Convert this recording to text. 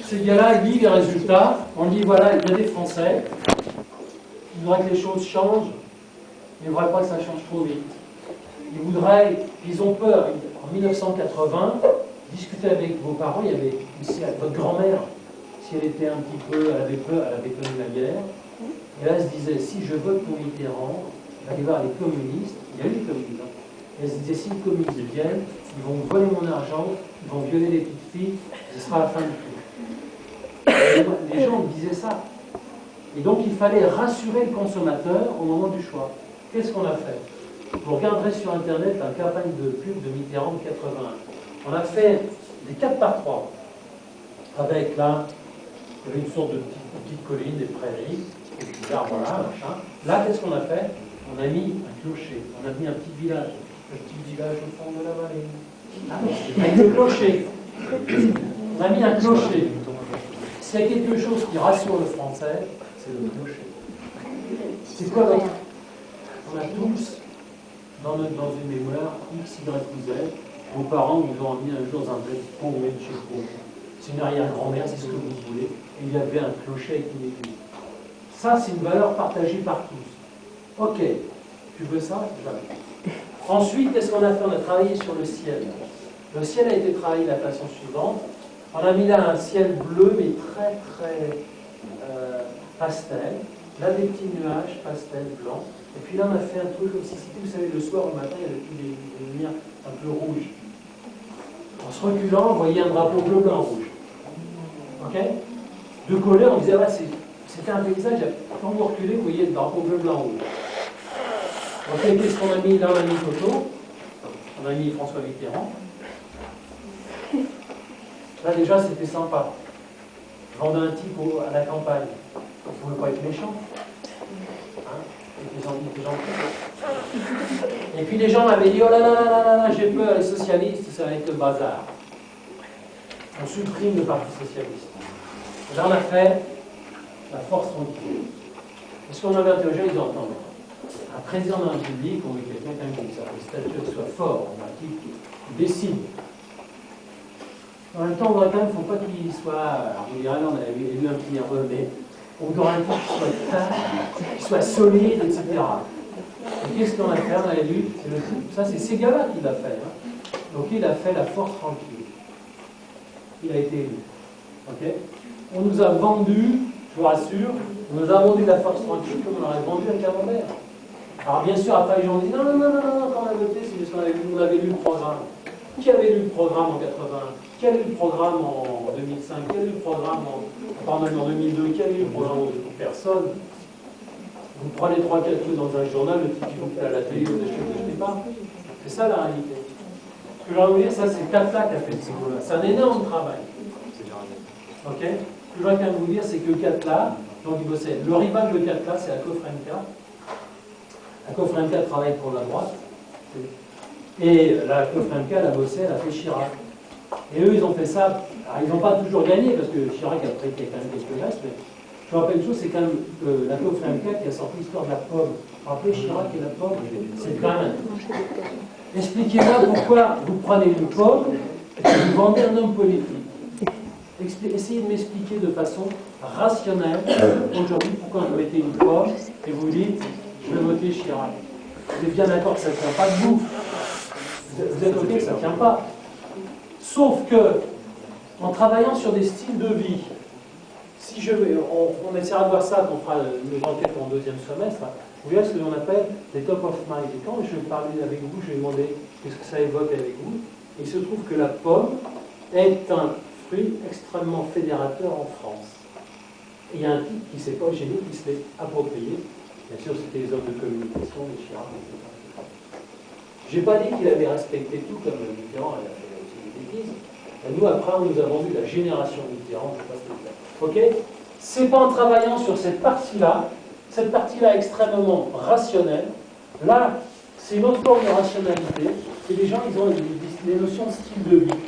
Ces gars-là, ils lisent les résultats, on dit voilà, il y a des Français, ils voudraient que les choses changent, mais ils ne voudraient pas que ça change trop vite. Ils ont peur. En 1980, discuter avec vos parents, il y avait aussi votre grand-mère, si elle était un petit peu, elle avait peur, elle avait connu la guerre, et là elle se disait, si je vote pour Mitterrand, il va y avoir les communistes, il y a eu les communistes, hein. Et elle se disait, si les communistes viennent, ils vont voler mon argent, ils vont violer les petites filles, ce sera la fin du tout. Les gens disaient ça. Et donc il fallait rassurer le consommateur au moment du choix. Qu'est-ce qu'on a fait? Vous regarderez sur Internet la campagne de pub de Mitterrand de 81. On a fait des 4x3. Avec là, il y avait une sorte de petite colline, des prairies, des petits arbres, voilà, machin. Là, qu'est-ce qu'on a fait? On a mis un clocher, on a mis un petit village. Le petit village au fond de la vallée. Ah non, avec le clocher. On a mis un clocher. S'il y a quelque chose qui rassure le français, c'est le clocher. C'est quoi donc? On a tous, dans une mémoire, X, Y ou Z, vos parents vous ont emmené un jour dans un bled paumé de chez vous. C'est une arrière-grand-mère, c'est ce que vous voulez. Et il y avait un clocher avec une église. Ça, c'est une valeur partagée par tous. Ok, tu veux ça? Jamais. Ensuite, qu'est-ce qu'on a fait? On a travaillé sur le ciel. Le ciel a été travaillé de la façon suivante. On a mis là un ciel bleu, mais très, très pastel. Là, des petits nuages, pastel, blanc. Et puis là, on a fait un truc comme si c'était, vous savez, le soir, le matin, il y avait tous des lumières un peu rouges. En se reculant, on voyait un drapeau bleu, blanc, rouge. Ok? De coller, on disait, ouais, c'était un paysage. Quand vous reculez, vous voyez le drapeau bleu, blanc, rouge. Ok, qu'est-ce qu'on a mis? Là, on a mis une photo. On a mis François Mitterrand. Là, déjà, c'était sympa. Je vendais un type à la campagne. Il ne pouvait pas être méchant. Hein? Il était gentil. Et puis les gens m'avaient dit, oh là là là là là, j'ai peur, les socialistes, ça va être le bazar. On supprime le Parti socialiste. Là, on a fait la force tranquille. Est-ce qu'on avait interrogé? Ils ont entendu. Un président de la République, on veut quelqu'un qui soit fort, qui décide. En même temps, on voudrait quand même, il ne faut pas qu'il soit. Alors, vous direz, non, on avait élu un petit nerveux, mais on voudrait un petit qu'il soit calme, qu'il soit solide, etc. Et qu'est-ce qu'on a fait? On a élu, ça c'est ces gars-là qui l'a fait. Hein. Donc il a fait la force tranquille. Il a été élu. Ok? On nous a vendu, je vous rassure, on nous a vendu la force tranquille comme on aurait vendu un camembert. Alors bien sûr, après les gens ont dit non, non, non, non, non, quand on a voté, c'est juste qu'on avait lu le programme. Qui avait lu le programme en 80? Qui a lu le programme en 2005? Qui a lu le programme en 2002? Qui a lu le programme en personne? Vous prenez 3-4 trucs dans un journal, le type qui vous fait à la télé ou des choses que je n'ai pas. C'est ça la réalité. Ce que je vais vous dire, ça c'est Katla qui a fait ce boulot-là. C'est un énorme travail. Ok? Ce que je voudrais quand même vous dire, c'est que Katla, donc il bossait. Le rival de Katla, c'est Akofrenka. Akofrenka travaille pour la droite. Et la Akofrenka, elle a bossé, elle a fait Chirac. Et eux, ils ont fait ça. Alors, ils n'ont pas toujours gagné, parce que Chirac a pris quand même quelques restes, mais je vous rappelle une chose, c'est quand même la Akofrenka qui a sorti l'histoire de la pomme. Vous vous rappelez Chirac et la pomme? C'est quand même. Expliquez-moi pourquoi vous prenez une pomme et que vous vendez un homme politique. Essayez de m'expliquer de façon rationnelle aujourd'hui pourquoi vous mettez une pomme et vous dites je vais voter Chirac. Vous êtes bien d'accord que ça ne tient pas debout. Vous êtes ok que ça ne tient pas. Sauf que, en travaillant sur des styles de vie, si on essaiera de voir ça, on fera nos enquêtes en deuxième semestre, vous verrez ce que l'on appelle les top of mind. Et quand je parlais avec vous, je vais demander qu'est-ce que ça évoque avec vous. Et il se trouve que la pomme est un fruit extrêmement fédérateur en France. Et il y a un type qui ne s'est pas gêné, qui se l'est approprié. Bien sûr, c'était les hommes de communication, les Chirac, etc. Je n'ai pas dit qu'il avait respecté tout comme Mitterrand, il a fait aussi des bêtises. Et nous, après, on nous a vendu la génération Mitterrand, je ne sais pas ce que c'est. Ok? C'est pas en travaillant sur cette partie-là extrêmement rationnelle. Là, c'est une autre forme de rationalité. Et les gens, ils ont des notions de style de vie.